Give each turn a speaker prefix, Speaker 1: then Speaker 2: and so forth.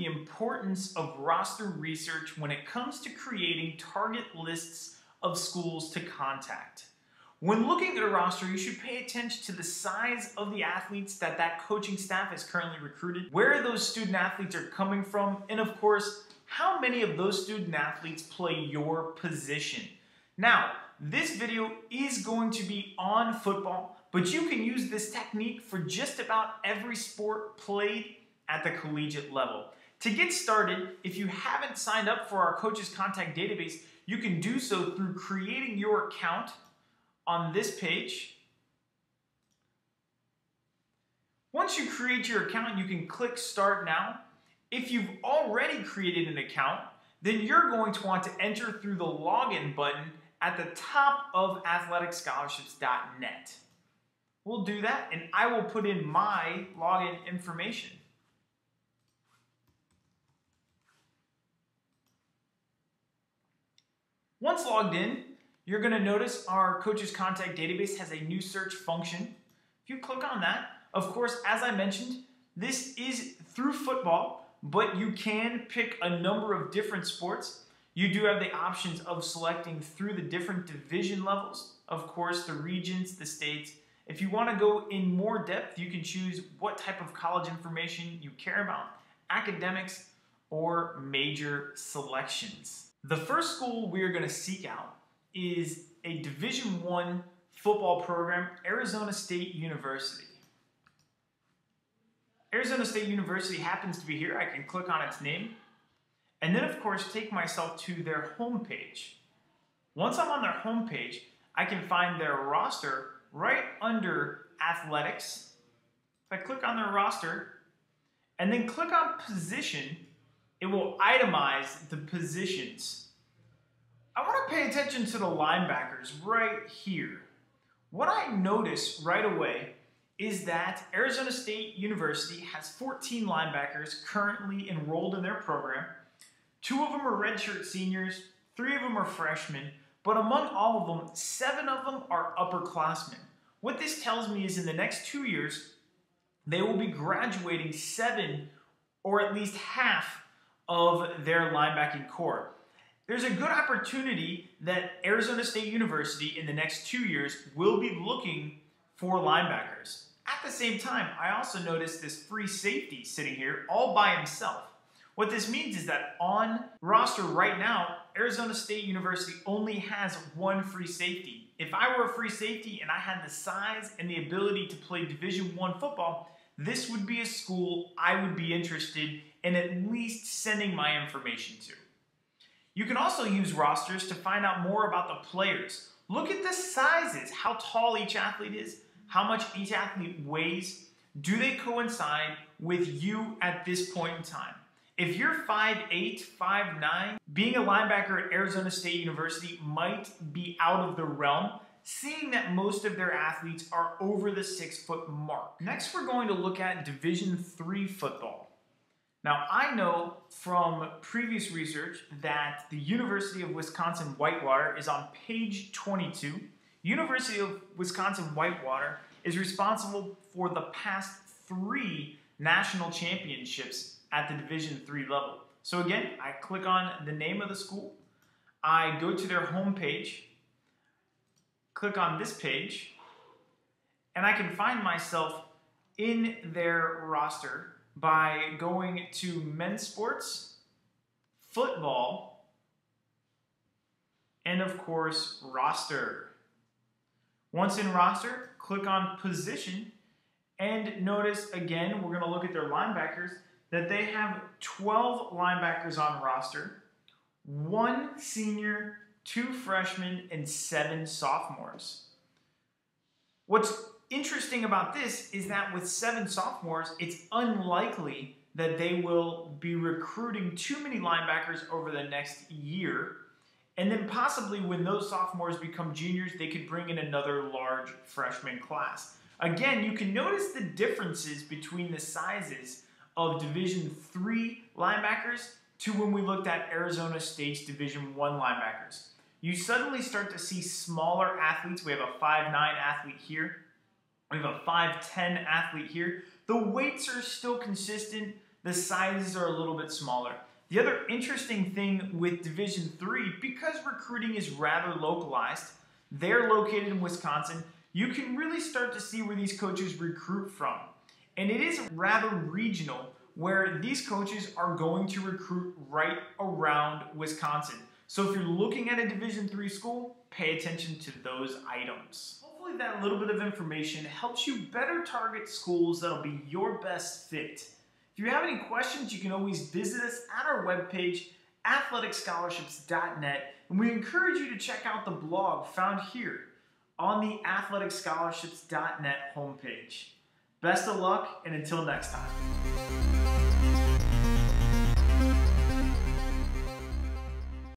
Speaker 1: the importance of roster research when it comes to creating target lists of schools to contact. When looking at a roster, you should pay attention to the size of the athletes that coaching staff has currently recruited, where those student athletes are coming from, and of course, how many of those student athletes play your position. Now, this video is going to be on football, but you can use this technique for just about every sport played at the collegiate level. To get started, if you haven't signed up for our Coaches Contact Database, you can do so through creating your account on this page. Once you create your account, you can click Start Now. If you've already created an account, then you're going to want to enter through the login button at the top of athleticscholarships.net. We'll do that, and I will put in my login information. Once logged in, you're going to notice our Coaches Contact Database has a new search function. If you click on that, of course, as I mentioned, this is through football, but you can pick a number of different sports. You do have the options of selecting through the different division levels, of course, the regions, the states. If you want to go in more depth, you can choose what type of college information you care about, academics, or major selections. The first school we are going to seek out is a Division I football program, Arizona State University. Arizona State University happens to be here. I can click on its name. And then, of course, take myself to their homepage. Once I'm on their homepage, I can find their roster right under Athletics. If I click on their roster and then click on Position, it will itemize the positions. I want to pay attention to the linebackers right here. What I notice right away is that Arizona State University has 14 linebackers currently enrolled in their program. 2 of them are redshirt seniors, 3 of them are freshmen, but among all of them, 7 of them are upperclassmen. What this tells me is in the next 2 years, they will be graduating 7 or at least half of their linebacking core. There's a good opportunity that Arizona State University in the next 2 years will be looking for linebackers. At the same time, I also noticed this free safety sitting here all by himself. What this means is that on roster right now, Arizona State University only has 1 free safety. If I were a free safety and I had the size and the ability to play Division I football, this would be a school I would be interested in at least sending my information to. You can also use rosters to find out more about the players. Look at the sizes, how tall each athlete is, how much each athlete weighs. Do they coincide with you at this point in time? If you're 5'8", 5'9", being a linebacker at Arizona State University might be out of the realm, seeing that most of their athletes are over the 6-foot mark. Next, we're going to look at Division III football. Now, I know from previous research that the University of Wisconsin-Whitewater is on page 22. University of Wisconsin-Whitewater is responsible for the past 3 national championships at the Division III level. So again, I click on the name of the school, I go to their homepage, click on this page, and I can find myself in their roster by going to men's sports, football, and of course, roster. Once in roster, click on position, and notice again, we're going to look at their linebackers, that they have 12 linebackers on roster, 1 senior, 2 freshmen, and 7 sophomores. What's interesting about this is that with 7 sophomores, it's unlikely that they will be recruiting too many linebackers over the next year. And then possibly when those sophomores become juniors, they could bring in another large freshman class. Again, you can notice the differences between the sizes of Division III linebackers to when we looked at Arizona State's Division I linebackers. You suddenly start to see smaller athletes. We have a 5'9" athlete here. We have a 5'10" athlete here. The weights are still consistent. the sizes are a little bit smaller. The other interesting thing with Division III, because recruiting is rather localized, they're located in Wisconsin, you can really start to see where these coaches recruit from. And it is rather regional, where these coaches are going to recruit right around Wisconsin. So if you're looking at a Division III school, pay attention to those items. Hopefully that little bit of information helps you better target schools that'll be your best fit. If you have any questions, you can always visit us at our webpage, athleticscholarships.net, and we encourage you to check out the blog found here on the athleticscholarships.net homepage. Best of luck, and until next time.